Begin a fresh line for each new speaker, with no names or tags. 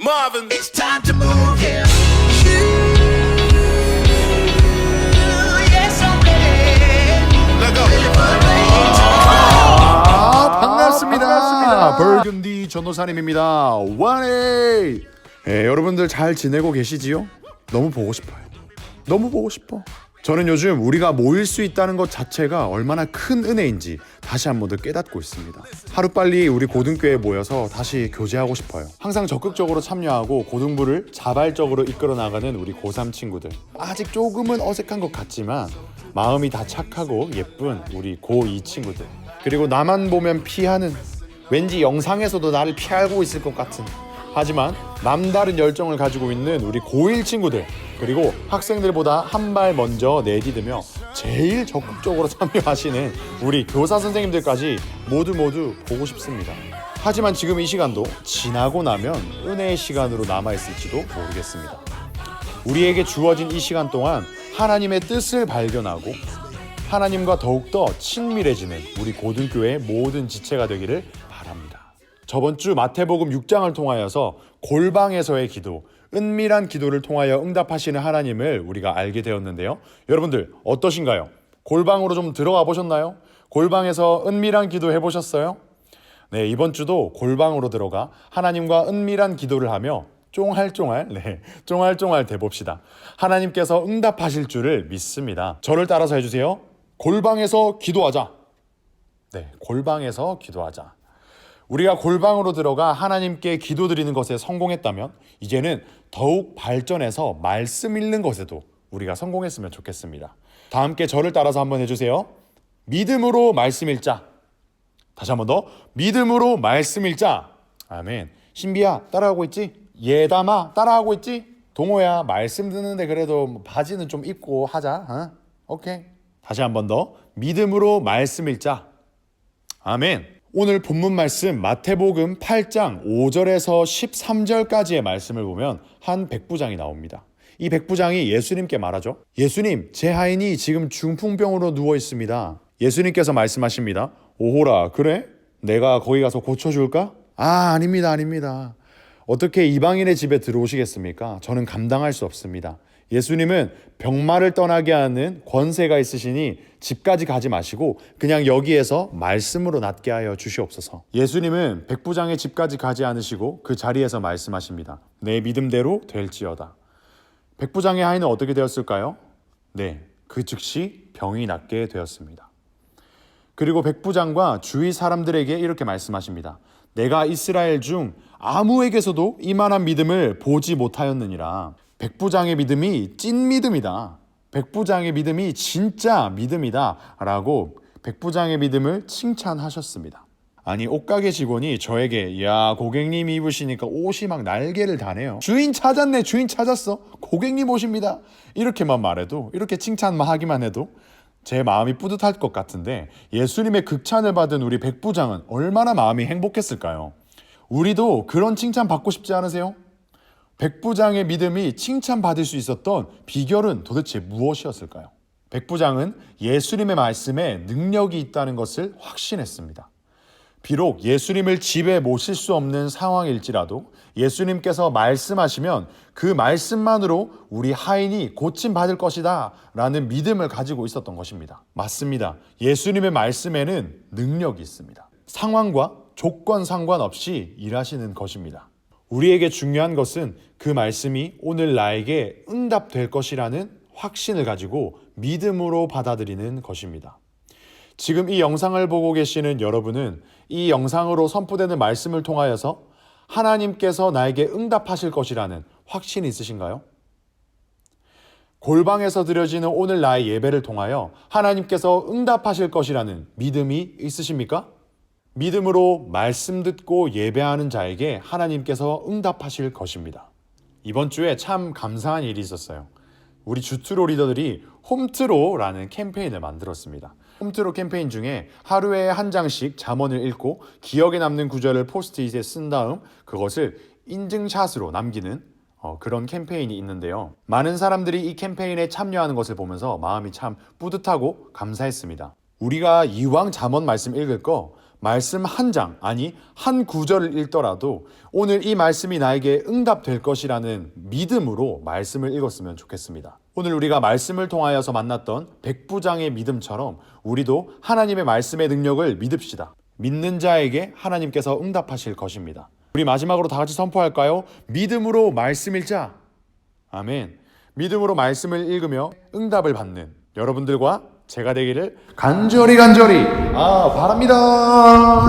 Marvin, it's time to move here. Yes, I'm ready. Let go.
반갑습니다. 벌금디 전도사님입니다. 원에이. 여러분들 잘 지내고 계시지요? 너무 보고 싶어요. 너무 보고 싶어. 저는 요즘 우리가 모일 수 있다는 것 자체가 얼마나 큰 은혜인지 다시 한 번 더 깨닫고 있습니다. 하루빨리 우리 고등교회에 모여서 다시 교제하고 싶어요. 항상 적극적으로 참여하고 고등부를 자발적으로 이끌어 나가는 우리 고3 친구들. 아직 조금은 어색한 것 같지만 마음이 다 착하고 예쁜 우리 고2 친구들. 그리고 나만 보면 피하는, 왠지 영상에서도 나를 피하고 있을 것 같은, 하지만 남다른 열정을 가지고 있는 우리 고1 친구들, 그리고 학생들보다 한 발 먼저 내디디며 제일 적극적으로 참여하시는 우리 교사 선생님들까지 모두 보고 싶습니다. 하지만 지금 이 시간도 지나고 나면 은혜의 시간으로 남아있을지도 모르겠습니다. 우리에게 주어진 이 시간 동안 하나님의 뜻을 발견하고 하나님과 더욱더 친밀해지는 우리 고등교회의 모든 지체가 되기를 바랍니다. 저번 주 마태복음 6장을 통하여서 골방에서의 기도, 은밀한 기도를 통하여 응답하시는 하나님을 우리가 알게 되었는데요. 여러분들 어떠신가요? 골방으로 좀 들어가 보셨나요? 골방에서 은밀한 기도 해보셨어요? 네, 이번 주도 골방으로 들어가 하나님과 은밀한 기도를 하며 쫑알쫑알 대봅시다. 하나님께서 응답하실 줄을 믿습니다. 저를 따라서 해주세요. 골방에서 기도하자. 네, 골방에서 기도하자. 우리가 골방으로 들어가 하나님께 기도드리는 것에 성공했다면 이제는 더욱 발전해서 말씀 읽는 것에도 우리가 성공했으면 좋겠습니다. 다 함께 저를 따라서 한번 해주세요. 믿음으로 말씀 읽자. 다시 한번 더. 믿음으로 말씀 읽자. 아멘. 신비야 따라하고 있지? 예담아 따라하고 있지? 동호야 말씀 듣는데 그래도 바지는 좀 입고 하자. 어? 오케이. 다시 한번 더. 믿음으로 말씀 읽자. 아멘. 오늘 본문 말씀 마태복음 8장 5절에서 13절까지의 말씀을 보면 한 백부장이 나옵니다. 이 백부장이 예수님께 말하죠. 예수님, 제 하인이 지금 중풍병으로 누워 있습니다. 예수님께서 말씀하십니다. 오호라, 그래? 내가 거기 가서 고쳐줄까? 아닙니다. 어떻게 이방인의 집에 들어오시겠습니까? 저는 감당할 수 없습니다. 예수님은 병마를 떠나게 하는 권세가 있으시니 집까지 가지 마시고 그냥 여기에서 말씀으로 낫게 하여 주시옵소서. 예수님은 백부장의 집까지 가지 않으시고 그 자리에서 말씀하십니다. 내 믿음대로 될지어다. 백부장의 하인은 어떻게 되었을까요? 네, 그 즉시 병이 낫게 되었습니다. 그리고 백부장과 주위 사람들에게 이렇게 말씀하십니다. 내가 이스라엘 중 아무에게서도 이만한 믿음을 보지 못하였느니라. 백부장의 믿음이 찐 믿음이다. 백부장의 믿음이 진짜 믿음이다. 라고 백부장의 믿음을 칭찬하셨습니다. 아니, 옷가게 직원이 저에게 야, 고객님이 입으시니까 옷이 막 날개를 다네요. 주인 찾았네, 주인 찾았어. 고객님 옷입니다. 이렇게만 말해도, 이렇게 칭찬만 하기만 해도 제 마음이 뿌듯할 것 같은데 예수님의 극찬을 받은 우리 백부장은 얼마나 마음이 행복했을까요? 우리도 그런 칭찬 받고 싶지 않으세요? 백부장의 믿음이 칭찬받을 수 있었던 비결은 도대체 무엇이었을까요? 백부장은 예수님의 말씀에 능력이 있다는 것을 확신했습니다. 비록 예수님을 집에 모실 수 없는 상황일지라도 예수님께서 말씀하시면 그 말씀만으로 우리 하인이 고침받을 것이다 라는 믿음을 가지고 있었던 것입니다. 맞습니다. 예수님의 말씀에는 능력이 있습니다. 상황과 조건 상관없이 일하시는 것입니다. 우리에게 중요한 것은 그 말씀이 오늘 나에게 응답될 것이라는 확신을 가지고 믿음으로 받아들이는 것입니다. 지금 이 영상을 보고 계시는 여러분은 이 영상으로 선포되는 말씀을 통하여서 하나님께서 나에게 응답하실 것이라는 확신이 있으신가요? 골방에서 드려지는 오늘 나의 예배를 통하여 하나님께서 응답하실 것이라는 믿음이 있으십니까? 믿음으로 말씀 듣고 예배하는 자에게 하나님께서 응답하실 것입니다. 이번 주에 참 감사한 일이 있었어요. 우리 주트로 리더들이 홈트로라는 캠페인을 만들었습니다. 홈트로 캠페인 중에 하루에 한 장씩 잠언을 읽고 기억에 남는 구절을 포스트잇에 쓴 다음 그것을 인증샷으로 남기는 그런 캠페인이 있는데요. 많은 사람들이 이 캠페인에 참여하는 것을 보면서 마음이 참 뿌듯하고 감사했습니다. 우리가 이왕 잠언 말씀 읽을 거 말씀 한 장, 아니 한 구절을 읽더라도 오늘 이 말씀이 나에게 응답될 것이라는 믿음으로 말씀을 읽었으면 좋겠습니다. 오늘 우리가 말씀을 통하여서 만났던 백부장의 믿음처럼 우리도 하나님의 말씀의 능력을 믿읍시다. 믿는 자에게 하나님께서 응답하실 것입니다. 우리 마지막으로 다 같이 선포할까요? 믿음으로 말씀 읽자. 아멘. 믿음으로 말씀을 읽으며 응답을 받는 여러분들과 제가 되기를 간절히 바랍니다.